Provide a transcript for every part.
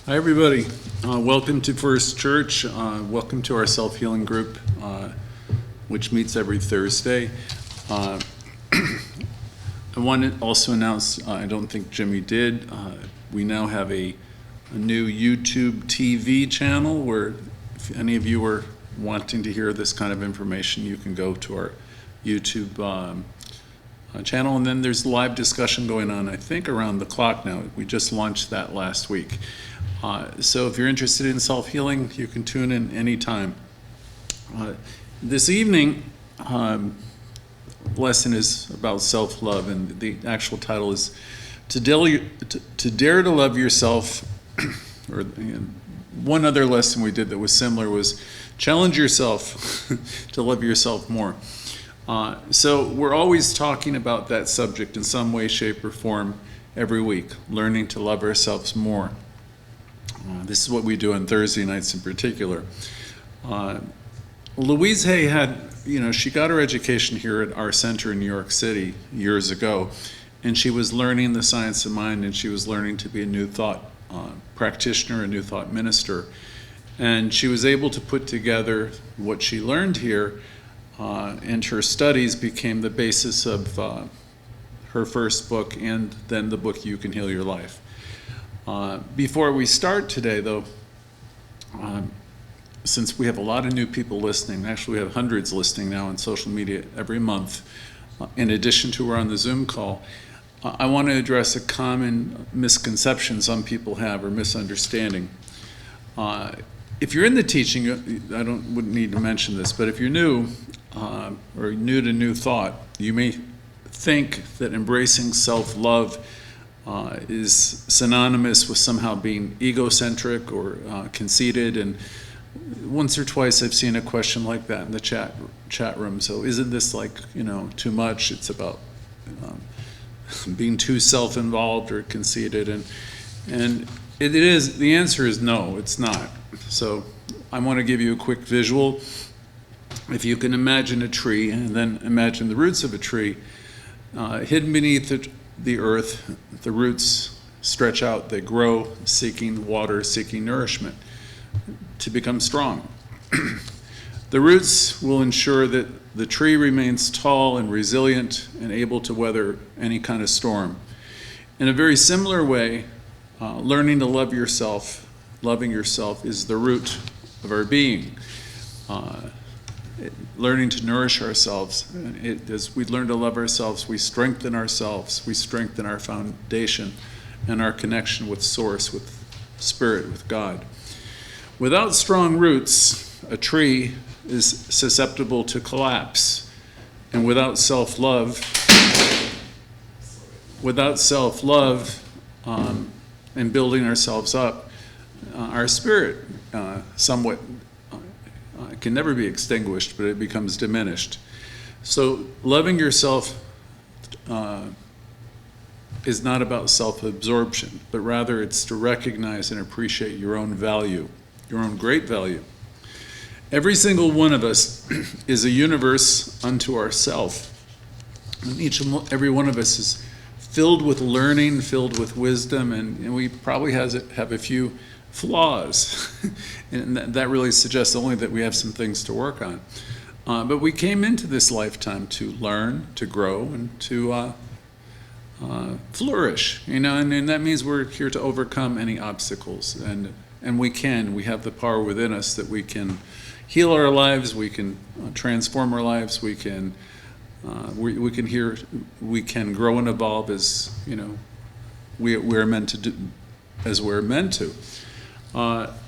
Hi, everybody. Welcome to First Church. Welcome to our self-healing group, which meets every Thursday. I want to also announce, I don't think Jimmy did, we now have a new YouTube TV channel where if any of you are wanting to hear this kind of information, you can go to our YouTube channel, and then there's live discussion going on, I think, around the clock now. We just launched that last week. So if you're interested in self-healing, you can tune in anytime. This evening, lesson is about self-love, and the actual title is To Dare to Love Yourself, or one other lesson we did that was similar was Challenge Yourself to Love Yourself More. So we're always talking about that subject in some way, shape, or form every week, learning to love ourselves more. This is what we do on Thursday nights in particular. Louise Hay she got her education here at our center in New York City years ago, and she was learning the science of mind, and she was learning to be a New Thought practitioner, a New Thought minister. And she was able to put together what she learned here, and her studies became the basis of her first book, and then the book You Can Heal Your Life. Before we start today, though, since we have a lot of new people listening, actually we have hundreds listening now on social media every month, in addition to we're on the Zoom call, I want to address a common misconception some people have or misunderstanding. If you're in the teaching, I wouldn't need to mention this, but if you're new or new to New Thought, you may think that embracing self-love is synonymous with somehow being egocentric or conceited, and once or twice I've seen a question like that in the chat room. So isn't this too much? It's about being too self-involved or conceited, and it is. The answer is no, it's not. So I want to give you a quick visual. If you can imagine a tree, and then imagine the roots of a tree hidden beneath the earth, the roots stretch out, they grow, seeking water, seeking nourishment to become strong. The roots will ensure that the tree remains tall and resilient and able to weather any kind of storm. In a very similar way, learning to love yourself, loving yourself is the root of our being. Learning to nourish ourselves. As we learn to love ourselves, we strengthen ourselves, we strengthen our foundation and our connection with Source, with Spirit, with God. Without strong roots, a tree is susceptible to collapse. And without self-love, and building ourselves up, our spirit somewhat can never be extinguished, but it becomes diminished. So loving yourself is not about self-absorption, but rather it's to recognize and appreciate your own value, your own great value. Every single one of us is a universe unto ourself. And every one of us is filled with learning, filled with wisdom, and we probably have a few flaws, and that really suggests only that we have some things to work on. But we came into this lifetime to learn, to grow, and to flourish. And that means we're here to overcome any obstacles, and we have the power within us that we can heal our lives, we can transform our lives, we can grow and evolve as we're meant to do, as we're meant to.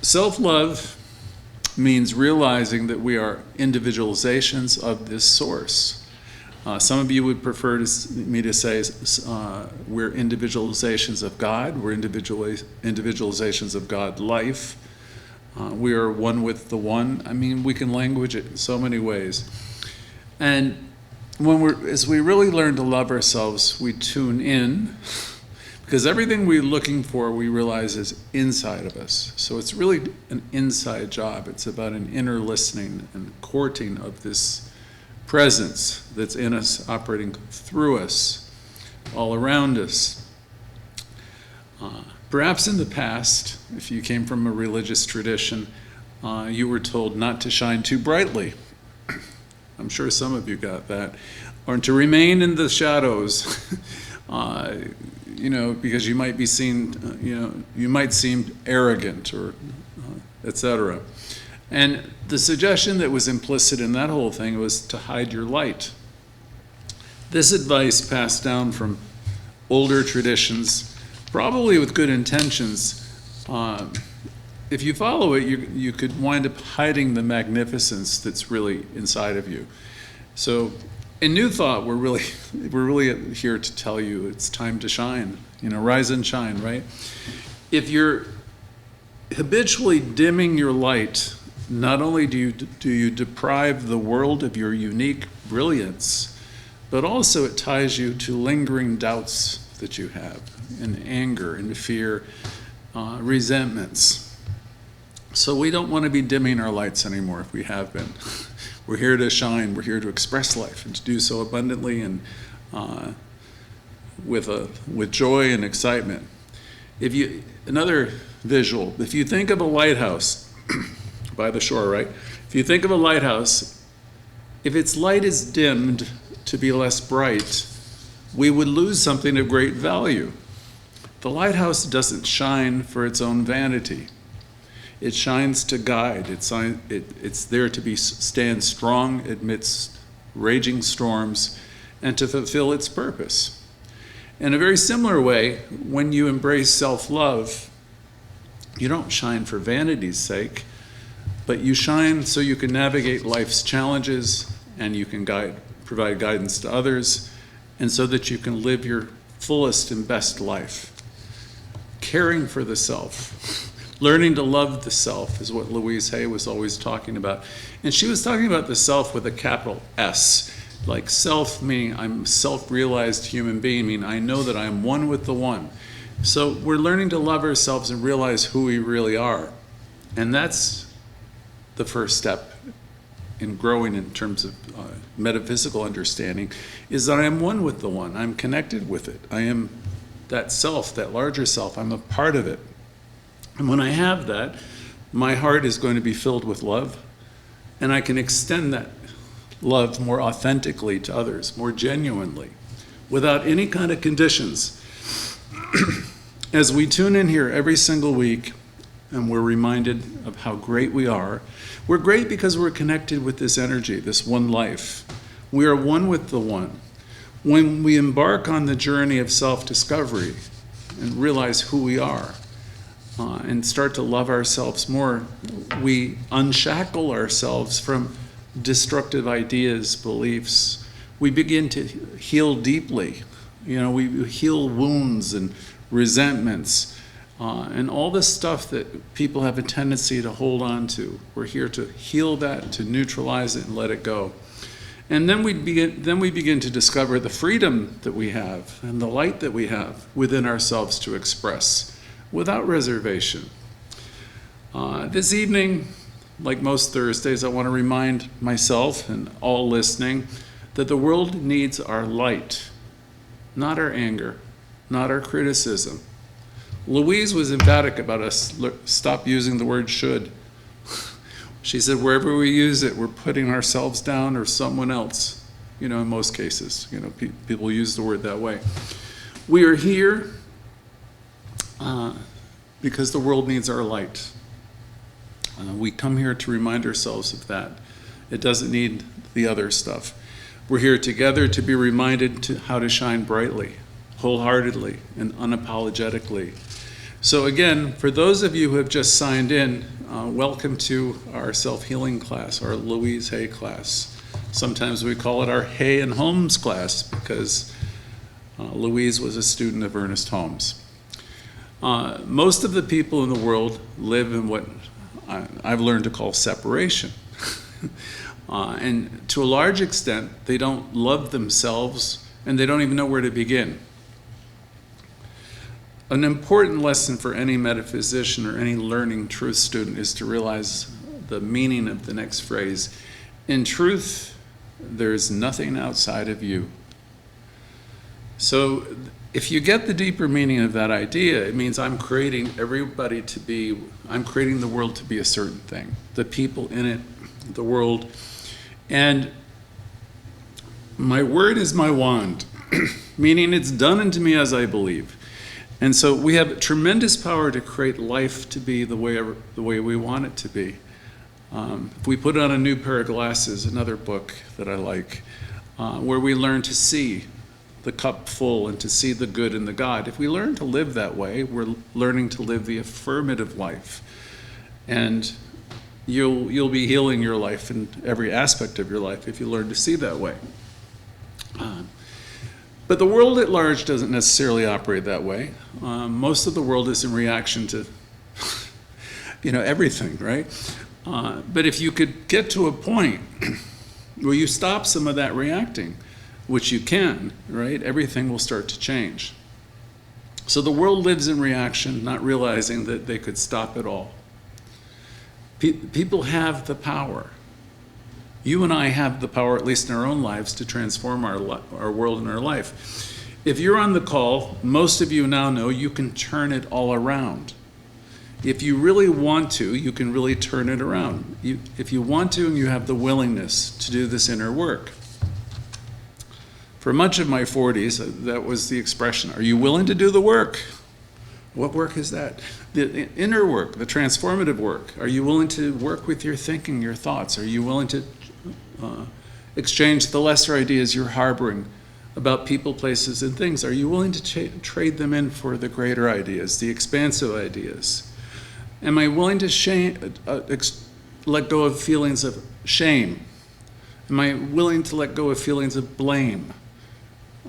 Self-love means realizing that we are individualizations of this Source. Some of you would prefer me to say we're individualizations of God, we're individualizations of God life. We are one with the One. I mean, we can language it in so many ways. And as we really learn to love ourselves, we tune in, because everything we're looking for, we realize is inside of us. So it's really an inside job. It's about an inner listening and courting of this presence that's in us, operating through us, all around us. Perhaps in the past, if you came from a religious tradition, you were told not to shine too brightly. I'm sure some of you got that. Or to remain in the shadows, because you might be seen, you might seem arrogant or etc. And the suggestion that was implicit in that whole thing was to hide your light. This advice passed down from older traditions, probably with good intentions. If you follow it, you could wind up hiding the magnificence that's really inside of you. So in New Thought, we're really here to tell you it's time to shine. Rise and shine, right? If you're habitually dimming your light, not only do you deprive the world of your unique brilliance, but also it ties you to lingering doubts that you have, and anger and fear, resentments. So we don't want to be dimming our lights anymore if we have been. We're here to shine, we're here to express life, and to do so abundantly and with joy and excitement. Another visual, if you think of a lighthouse by the shore, right? If you think of a lighthouse, if its light is dimmed to be less bright, we would lose something of great value. The lighthouse doesn't shine for its own vanity. It shines to guide. It's there to stand strong amidst raging storms and to fulfill its purpose. In a very similar way, when you embrace self-love, you don't shine for vanity's sake, but you shine so you can navigate life's challenges and you can provide guidance to others, and so that you can live your fullest and best life. Caring for the self, learning to love the self is what Louise Hay was always talking about. And she was talking about the self with a capital S, like self meaning I'm a self-realized human being, meaning I know that I am one with the one. So we're learning to love ourselves and realize who we really are. And that's the first step in growing in terms of metaphysical understanding, is that I am one with the one. I'm connected with it. I am that self, that larger self. I'm a part of it. And when I have that, my heart is going to be filled with love, and I can extend that love more authentically to others, more genuinely, without any kind of conditions. As we tune in here every single week, and we're reminded of how great we are, we're great because we're connected with this energy, this one life. We are one with the one. When we embark on the journey of self-discovery and realize who we are, and start to love ourselves more, we unshackle ourselves from destructive ideas, beliefs. We begin to heal deeply. We heal wounds and resentments, and all this stuff that people have a tendency to hold on to. We're here to heal that, to neutralize it and let it go. And then we begin to discover the freedom that we have and the light that we have within ourselves to express without reservation. This evening, like most Thursdays, I want to remind myself and all listening that the world needs our light, not our anger, not our criticism. Louise was emphatic about us stop using the word should. She said wherever we use it, we're putting ourselves down or someone else, in most cases. People use the word that way. We are here because the world needs our light. We come here to remind ourselves of that. It doesn't need the other stuff. We're here together to be reminded to how to shine brightly, wholeheartedly, and unapologetically. So again, for those of you who have just signed in, welcome to our self-healing class, our Louise Hay class. Sometimes we call it our Hay and Holmes class because Louise was a student of Ernest Holmes. Most of the people in the world live in what I've learned to call separation. And to a large extent, they don't love themselves and they don't even know where to begin. An important lesson for any metaphysician or any learning truth student is to realize the meaning of the next phrase. In truth, there is nothing outside of you. So if you get the deeper meaning of that idea, it means I'm creating the world to be a certain thing, the people in it, the world. And my word is my wand, meaning it's done unto me as I believe. And so we have tremendous power to create life to be the way we want it to be. If we put on a new pair of glasses, another book that I like, where we learn to see the cup full and to see the good in the God. If we learn to live that way, we're learning to live the affirmative life. And you'll be healing your life in every aspect of your life if you learn to see that way. But the world at large doesn't necessarily operate that way. Most of the world is in reaction to, everything, right? But if you could get to a point where you stop some of that reacting, which you can, right, everything will start to change. So the world lives in reaction, not realizing that they could stop it all. People have the power. You and I have the power, at least in our own lives, to transform our world and our life. If you're on the call, most of you now know you can turn it all around. If you really want to, you can really turn it around. If you want to and you have the willingness to do this inner work. For much of my 40s, that was the expression, are you willing to do the work? What work is that? The inner work, the transformative work. Are you willing to work with your thinking, your thoughts? Are you willing to exchange the lesser ideas you're harboring about people, places, and things? Are you willing to trade them in for the greater ideas, the expansive ideas? Am I willing to let go of feelings of shame? Am I willing to let go of feelings of blame?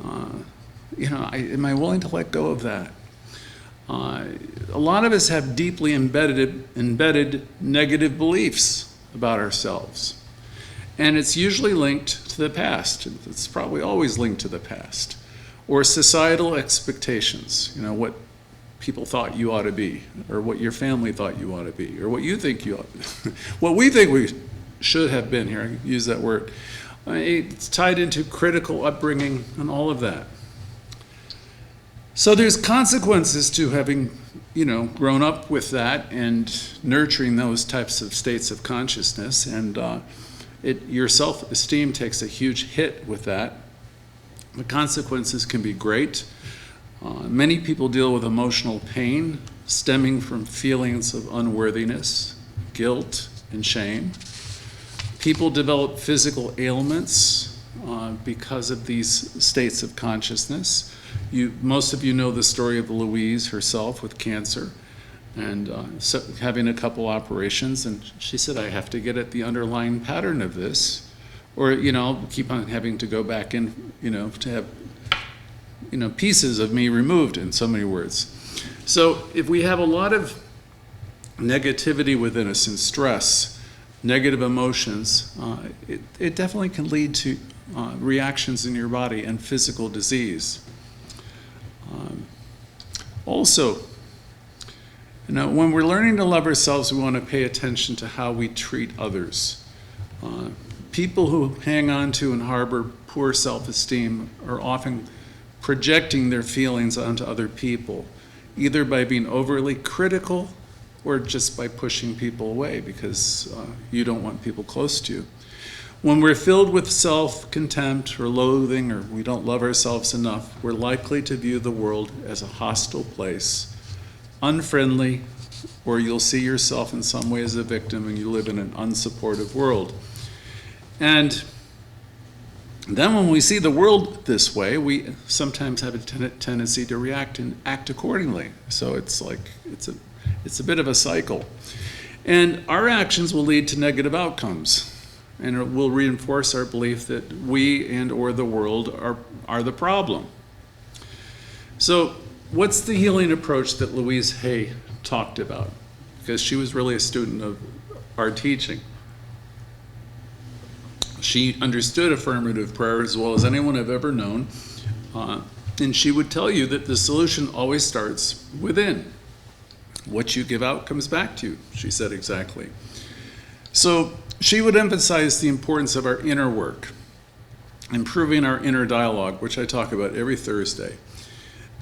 Am I willing to let go of that? A lot of us have deeply embedded negative beliefs about ourselves. And it's usually linked to the past. It's probably always linked to the past. Or societal expectations, what people thought you ought to be, or what your family thought you ought to be, or what you think you ought to be. What we think we should have been here, I use that word. It's tied into critical upbringing and all of that. So there's consequences to having, grown up with that and nurturing those types of states of consciousness, and your self-esteem takes a huge hit with that. The consequences can be great. Many people deal with emotional pain stemming from feelings of unworthiness, guilt, and shame. People develop physical ailments because of these states of consciousness. Most of you know the story of Louise herself with cancer and having a couple operations, and she said, I have to get at the underlying pattern of this, or I'll keep on having to go back in, to have pieces of me removed, in so many words. So if we have a lot of negativity within us and stress, negative emotions, it definitely can lead to reactions in your body and physical disease. Also, when we're learning to love ourselves, we want to pay attention to how we treat others. People who hang on to and harbor poor self-esteem are often projecting their feelings onto other people, either by being overly critical or just by pushing people away because you don't want people close to you. When we're filled with self-contempt or loathing, or we don't love ourselves enough, we're likely to view the world as a hostile place, unfriendly, or you'll see yourself in some way as a victim and you live in an unsupportive world. And then when we see the world this way, we sometimes have a tendency to react and act accordingly. So it's a bit of a cycle. And our actions will lead to negative outcomes. And it will reinforce our belief that we and or the world are the problem. So what's the healing approach that Louise Hay talked about? Because she was really a student of our teaching. She understood affirmative prayer as well as anyone I've ever known. And she would tell you that the solution always starts within. What you give out comes back to you, she said exactly. So she would emphasize the importance of our inner work, improving our inner dialogue, which I talk about every Thursday.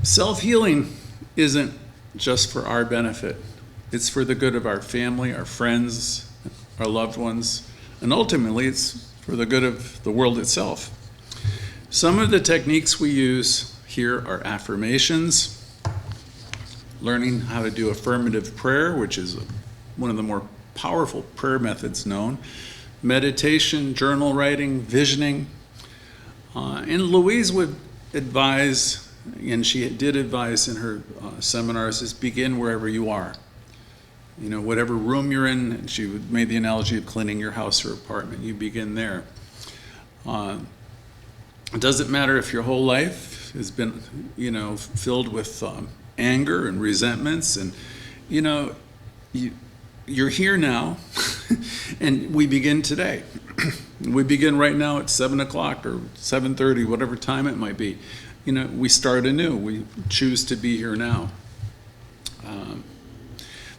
Self-healing isn't just for our benefit. It's for the good of our family, our friends, our loved ones, and ultimately it's for the good of the world itself. Some of the techniques we use here are affirmations, learning how to do affirmative prayer, which is one of the more powerful prayer methods known, meditation, journal writing, visioning. And Louise would advise, and she did advise in her seminars, is begin wherever you are. You know, whatever room you're in, and she made the analogy of cleaning your house or apartment, you begin there. It doesn't matter if your whole life has been, you know, filled with anger and resentments, and, you know, you're here now, and we begin today. We begin right now at 7 o'clock or 7:30, whatever time it might be. You know, we start anew. We choose to be here now.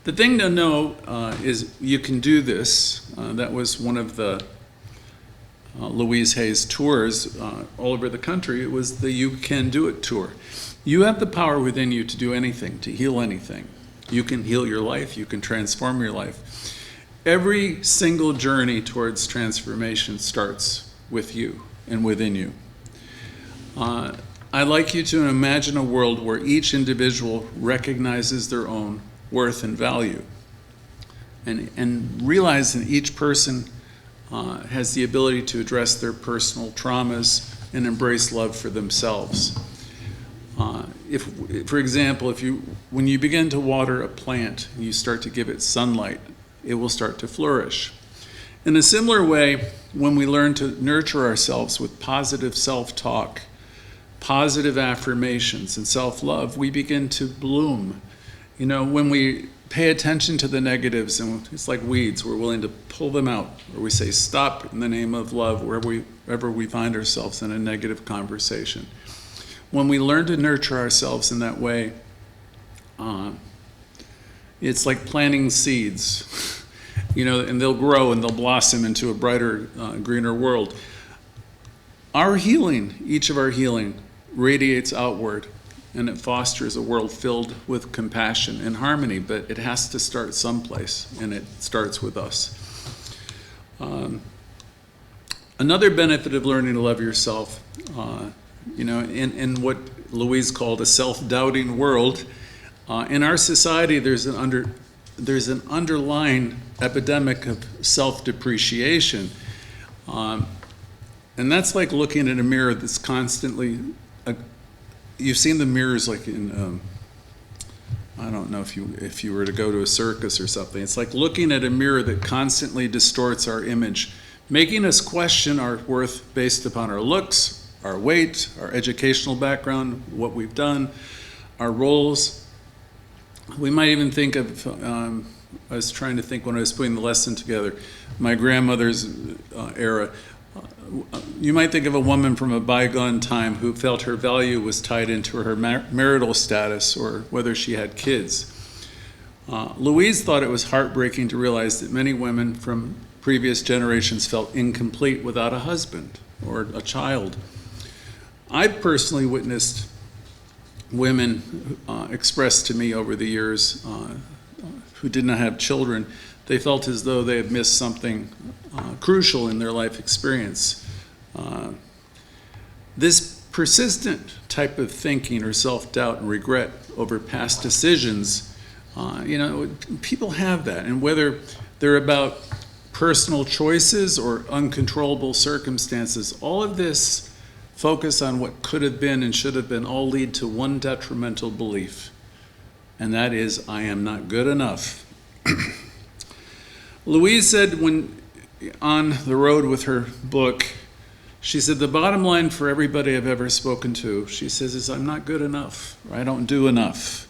The thing to know is you can do this. That was one of the Louise Hay's tours all over the country. It was the You Can Do It tour. You have the power within you to do anything, to heal anything. You can heal your life. You can transform your life. Every single journey towards transformation starts with you and within you. I'd like you to imagine a world where each individual recognizes their own worth and value, and realize that each person has the ability to address their personal traumas and embrace love for themselves. If, for example, when you begin to water a plant, you start to give it sunlight, it will start to flourish. In a similar way, when we learn to nurture ourselves with positive self-talk, positive affirmations, and self-love, we begin to bloom. You know, when we pay attention to the negatives, and it's like weeds, we're willing to pull them out, or we say stop in the name of love wherever we find ourselves in a negative conversation. When we learn to nurture ourselves in that way, it's like planting seeds, you know, and they'll grow and they'll blossom into a brighter, greener world. Our healing, each of our healing, radiates outward, and it fosters a world filled with compassion and harmony, but it has to start someplace, and it starts with us. Another benefit of learning to love yourself, you know, in what Louise called a self-doubting world, in our society there's an underlying epidemic of self-depreciation, and that's like looking at a mirror that's constantly. You've seen the mirrors like in, I don't know if you were to go to a circus or something. It's like looking at a mirror that constantly distorts our image, making us question our worth based upon our looks, our weight, our educational background, what we've done, our roles. We might even think of, I was trying to think when I was putting the lesson together, my grandmother's era. You might think of a woman from a bygone time who felt her value was tied into her marital status or whether she had kids. Louise thought it was heartbreaking to realize that many women from previous generations felt incomplete without a husband or a child. I've personally witnessed women express to me over the years who did not have children. They felt as though they had missed something crucial in their life experience. This persistent type of thinking or self-doubt and regret over past decisions, you know, people have that. And whether they're about personal choices or uncontrollable circumstances, all of this focus on what could have been and should have been all lead to one detrimental belief, and that is, I am not good enough. Louise said when on the road with her book, she said, the bottom line for everybody I've ever spoken to, she says, is I'm not good enough, or I don't do enough.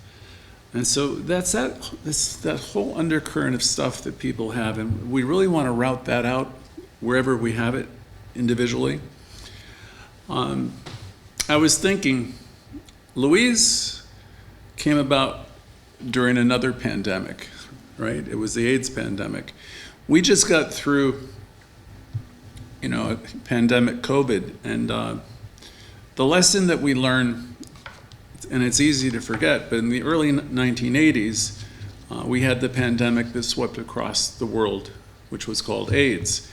And so that's that whole undercurrent of stuff that people have, and we really want to route that out wherever we have it individually. I was thinking, Louise came about during another pandemic, right? It was the AIDS pandemic. We just got through, you know, pandemic COVID, and the lesson that we learn and it's easy to forget, but in the early 1980s, we had the pandemic that swept across the world, which was called AIDS.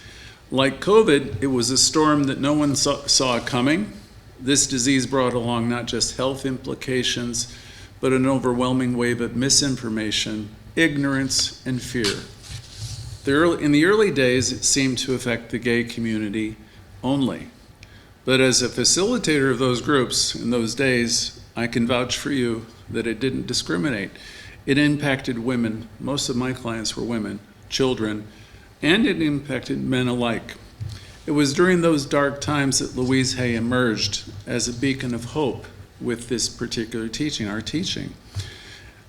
Like COVID, it was a storm that no one saw coming. This disease brought along not just health implications, but an overwhelming wave of misinformation, ignorance, and fear. In the early days, it seemed to affect the gay community only. But as a facilitator of those groups in those days, I can vouch for you that it didn't discriminate. It impacted women. Most of my clients were women, children, and it impacted men alike. It was during those dark times that Louise Hay emerged as a beacon of hope with this particular teaching, our teaching.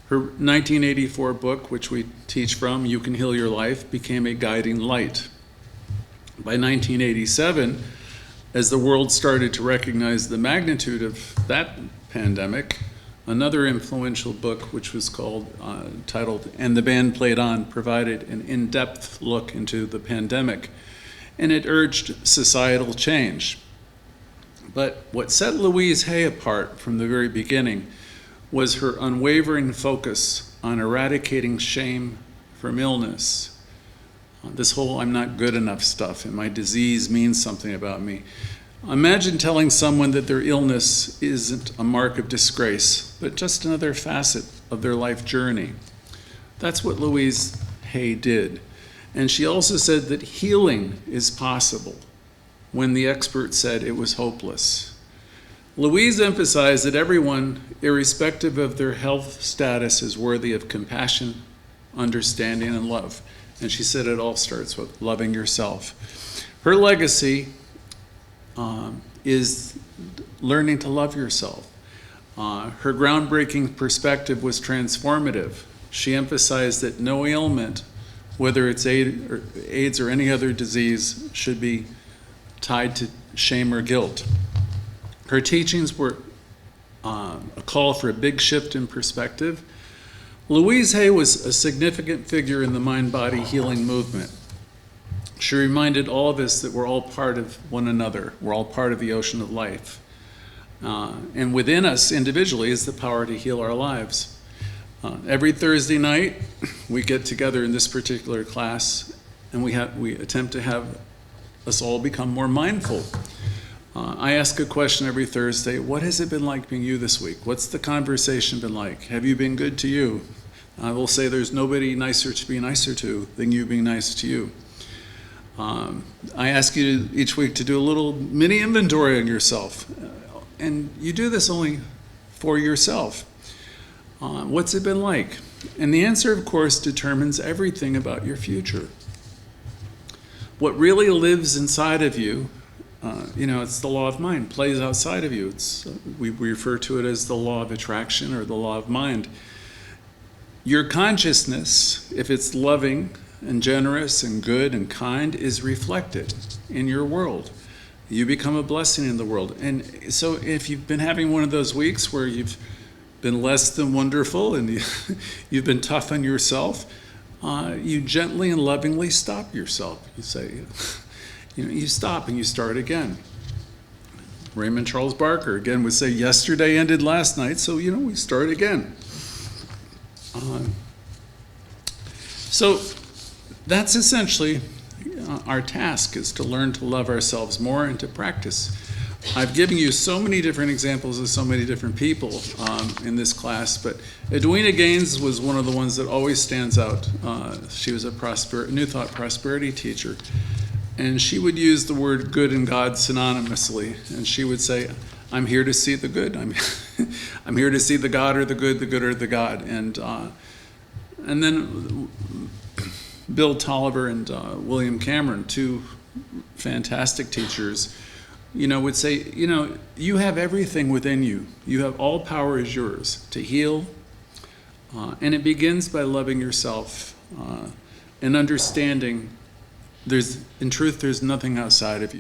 Her 1984 book, which we teach from, You Can Heal Your Life, became a guiding light. By 1987, as the world started to recognize the magnitude of that pandemic, another influential book, which was titled And the Band Played On, provided an in-depth look into the pandemic, and it urged societal change. But what set Louise Hay apart from the very beginning was her unwavering focus on eradicating shame from illness. This whole I'm not good enough stuff and my disease means something about me. Imagine telling someone that their illness isn't a mark of disgrace, but just another facet of their life journey. That's what Louise Hay did. And she also said that healing is possible when the experts said it was hopeless. Louise emphasized that everyone, irrespective of their health status, is worthy of compassion, understanding, and love. And she said it all starts with loving yourself. Her legacy is learning to love yourself. Her groundbreaking perspective was transformative. She emphasized that no ailment, whether it's AIDS or any other disease, should be tied to shame or guilt. Her teachings were a call for a big shift in perspective. Louise Hay was a significant figure in the mind-body healing movement. She reminded all of us that we're all part of one another. We're all part of the ocean of life. And within us individually is the power to heal our lives. Every Thursday night, we get together in this particular class, and we attempt to have us all become more mindful. I ask a question every Thursday: what has it been like being you this week? What's the conversation been like? Have you been good to you? I will say there's nobody nicer to be nicer to than you being nice to you. I ask you each week to do a little mini inventory on yourself, and you do this only for yourself. What's it been like? And the answer, of course, determines everything about your future. What really lives inside of you, it's the law of mind, plays outside of you. We refer to it as the law of attraction or the law of mind. Your consciousness, if it's loving and generous and good and kind, is reflected in your world. You become a blessing in the world. And so if you've been having one of those weeks where you've been less than wonderful and you've been tough on yourself, you gently and lovingly stop yourself. You say, you stop and you start again. Raymond Charles Barker, again, would say, yesterday ended last night, so, we start again. So that's essentially our task, is to learn to love ourselves more and to practice. I've given you so many different examples of so many different people in this class, but Edwina Gaines was one of the ones that always stands out. She was a New Thought prosperity teacher, and she would use the word good and God synonymously, and she would say, I'm here to see the good. I'm here to see the God or the good or the God. And then Bill Tolliver and William Cameron, two fantastic teachers, would say, you have everything within you. You have all power is yours to heal. And it begins by loving yourself and understanding there's nothing outside of you.